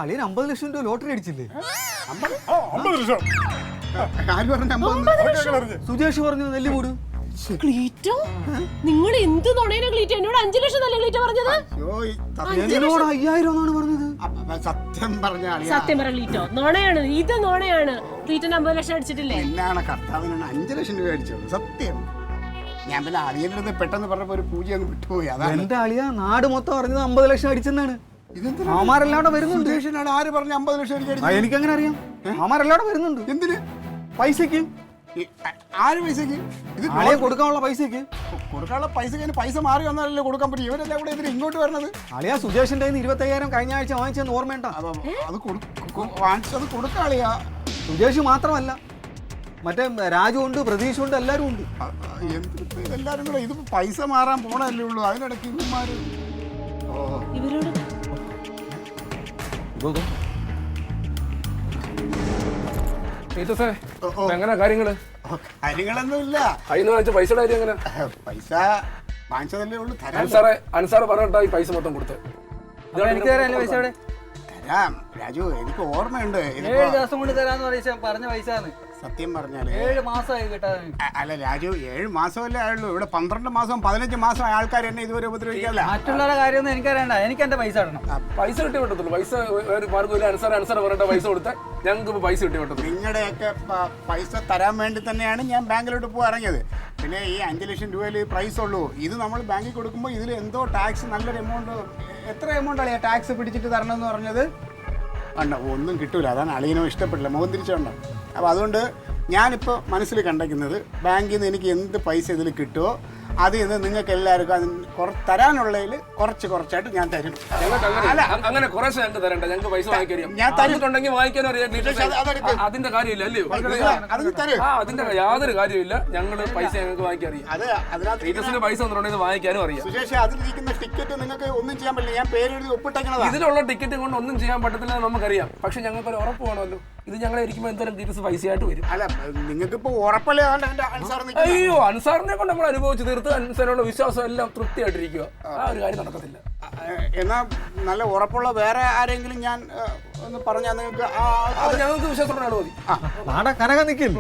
അളിയൻ 50 ലക്ഷം രൂപ ലോട്ടറി അടിച്ചില്ലേ? 50 ലക്ഷം. ആര് പറഞ്ഞു 50? സുജേഷ് പറഞ്ഞു നെല്ലിമൂട്. ക്ലീറ്റോ, നിങ്ങൾ എന്ത് നുണേനാ ക്ലീറ്റോ? എന്നോട് 5 ലക്ഷം തന്നെ ക്ലീറ്റോ പറഞ്ഞത്? എന്നോട് 5000 എന്നാണ് പറഞ്ഞത്. സത്യം പറഞ്ഞ സത്യം പറ ക്ലീറ്റോ, നുണയാണ്, ഇത് നുണയാണ്. ക്ലീറ്റോന് 50 ലക്ഷം അടിച്ചിട്ടില്ലേ? എന്നാണ് കർത്താവിനാണ് 5 ലക്ഷം രൂപ അടിച്ചത്? സത്യം. ഞാൻ പിന്നെ അളിയൻ്റെ പെട്ടെന്ന് പറഞ്ഞപ്പോ ഒരു പൂജ അങ്ങ് വിട്ടുപോയി. അതാണ് എന്റെ അളിയ നാട് മൊത്തം അറിഞ്ഞത് 50 ലക്ഷം അടിച്ചെന്നാണ്. അവന്മാരെല്ലാടെ വരുന്നുണ്ട്. ആര് പറഞ്ഞു 50 ലക്ഷം അടിച്ചത്? എനിക്കങ്ങനെ അറിയാം. അവന്മാരെല്ലാടെ വരുന്നുണ്ട്. എന്തിന്? പൈസക്ക്. ആര് പൈസക്ക്? ഇത് അളിയെ കൊടുക്കാനുള്ള പൈസക്ക്. കൊടുക്കാനുള്ള പൈസക്ക് പൈസ മാറി വന്നാലല്ലേ കൊടുക്കാൻ പറ്റും. ഇവരെല്ലാം കൂടെ ഇതിന് ഇങ്ങോട്ട് വരണത്. അളിയ സുജേഷിന്റെ 25,000 കഴിഞ്ഞ ആഴ്ച വാങ്ങിച്ചെന്ന് ഓർമ്മയുണ്ടോ? അത് വാങ്ങിച്ചത് കൊടുക്കാളിയാ. സുജേഷ് മാത്രമല്ല, മറ്റേ രാജു ഉണ്ട്, പ്രതീഷ് ഉണ്ട്, എല്ലാരും ഉണ്ട്. ഇതെല്ലാരും കൂടെ ഇത് പൈസ മാറാൻ പോണല്ലേ ഉള്ളൂ. അതിനിടയ്ക്ക് ഇവന്മാര് ഇവരോട് എങ്ങനെ കാര്യങ്ങള്? കാര്യങ്ങളൊന്നുമില്ല. പൈസയുടെ കാര്യം എങ്ങനെ? പൈസ വാങ്ങിച്ചതല്ലേ ഉള്ളൂ. അൻസാറ് പറഞ്ഞിട്ടാ ഈ പൈസ മൊത്തം കൊടുത്തത്. എനിക്ക് തരാനല്ലേ പൈസ? അവിടെ തരാം രാജു, എനിക്ക് ഓർമ്മയുണ്ട്. 7 ദിവസം കൊണ്ട് തരാന്ന് പറഞ്ഞ പൈസ. സത്യം പറഞ്ഞാല് 7 മാസമായി കിട്ടാൻ. അല്ല രാജു, 7 മാസമല്ലേ ആയുള്ളൂ. ഇവിടെ 12 മാസം 15 മാസം ആൾക്കാർ എന്നെ ഇതുവരെ ഉപദ്രവിക്കാല്ല. മറ്റുള്ളവരുടെ കാര്യമൊന്നും എനിക്കറിയണ്ട. എനിക്ക് എന്റെ പൈസ ഇടണം. പൈസ കിട്ടി പറ്റത്തുള്ളൂ. പൈസ ഒരു മാർഗ്ഗമില്ല. അൻസാർ പറഞ്ഞിട്ട് പൈസ കൊടുത്താൽ ഞങ്ങൾക്ക് പൈസ കിട്ടി പറ്റത്തുള്ളൂ. നിങ്ങളുടെയൊക്കെ പൈസ തരാൻ വേണ്ടി തന്നെയാണ് ഞാൻ ബാങ്കിലോട്ട് പോയി ഇറങ്ങിയത്. പിന്നെ ഈ 5 ലക്ഷം രൂപയിൽ പ്രൈസ് ഉള്ളൂ. ഇത് നമ്മൾ ബാങ്കിൽ കൊടുക്കുമ്പോൾ ഇതിൽ എന്തോ ടാക്സ് നല്ലൊരു എമൗണ്ട്. എത്ര എമൗണ്ടാണ് ടാക്സ് പിടിച്ചിട്ട് തരണമെന്ന് പറഞ്ഞത്? അല്ല, ഒന്നും കിട്ടൂല. അതാണ് അളിയനോ ഇഷ്ടപ്പെട്ടില്ല, മുഖം തിരിച്ചുകൊണ്ട്. അപ്പോൾ അതുകൊണ്ട് ഞാനിപ്പോൾ മനസ്സിൽ കണ്ടെക്കുന്നത്, ബാങ്കിൽ നിന്ന് എനിക്ക് എന്ത് പൈസ ഇതിൽ കിട്ടുമോ അതിൽ നിന്ന് നിങ്ങൾക്ക് എല്ലാവർക്കും അതിന് തരാനുള്ളതിൽ കുറച്ചായിട്ട് ഞാൻ തരും. അങ്ങനെ കുറച്ച് ഞങ്ങൾക്ക് തരണ്ട. ഞങ്ങൾക്ക് പൈസ വാങ്ങിക്കാൻ ഞാൻ തന്നിട്ടുണ്ടെങ്കിൽ വാങ്ങിക്കാനും അറിയാം. അതിന്റെ കാര്യമില്ല അല്ലയോ? അതിന്റെ യാതൊരു കാര്യമില്ല. ഞങ്ങള് പൈസ ഞങ്ങൾക്ക് വാങ്ങിക്കാൻ അറിയാം. പൈസ വന്നിട്ടുണ്ടെങ്കിൽ വാങ്ങിക്കാനും അറിയാം. സുജേഷ്, അതിലിരിക്കുന്ന ടിക്കറ്റ് നിങ്ങൾക്ക് ഒന്നും ചെയ്യാൻ പറ്റില്ല. ഞാൻ പേര് എഴുതി ഒപ്പിട്ടേക്കണത്. ഇതിലുള്ള ടിക്കറ്റ് കൊണ്ട് ഒന്നും ചെയ്യാൻ പറ്റത്തില്ല നമുക്കറിയാം. പക്ഷെ ഞങ്ങൾക്കൊരു ഉറപ്പ് വേണമല്ലോ. ഇത് ഞങ്ങളെ ഇരിക്കുമ്പോൾ എന്തായാലും ഡീറ്റെയിൽസ് പൈസയായിട്ട് വരും. അല്ല, നിങ്ങൾക്ക് ഇപ്പോൾ ഉറപ്പല്ലേ? അയ്യോ, അൻസാറിനെ കൊണ്ട് നമ്മൾ അനുഭവിച്ച് തീർത്ത് അൻസാറിനുള്ള വിശ്വാസം എല്ലാം തൃപ്തിയായിട്ടിരിക്കുക. ആ ഒരു കാര്യം നടക്കത്തില്ല. എന്നാ നല്ല ഉറപ്പുള്ള വേറെ ആരെങ്കിലും ഞാൻ ഒന്ന് പറഞ്ഞാൽ നിങ്ങൾക്ക് ഞങ്ങൾക്ക് വിശ്വാസമുള്ള ആൾ മതി. നാടൻ കനക നിൽക്കും.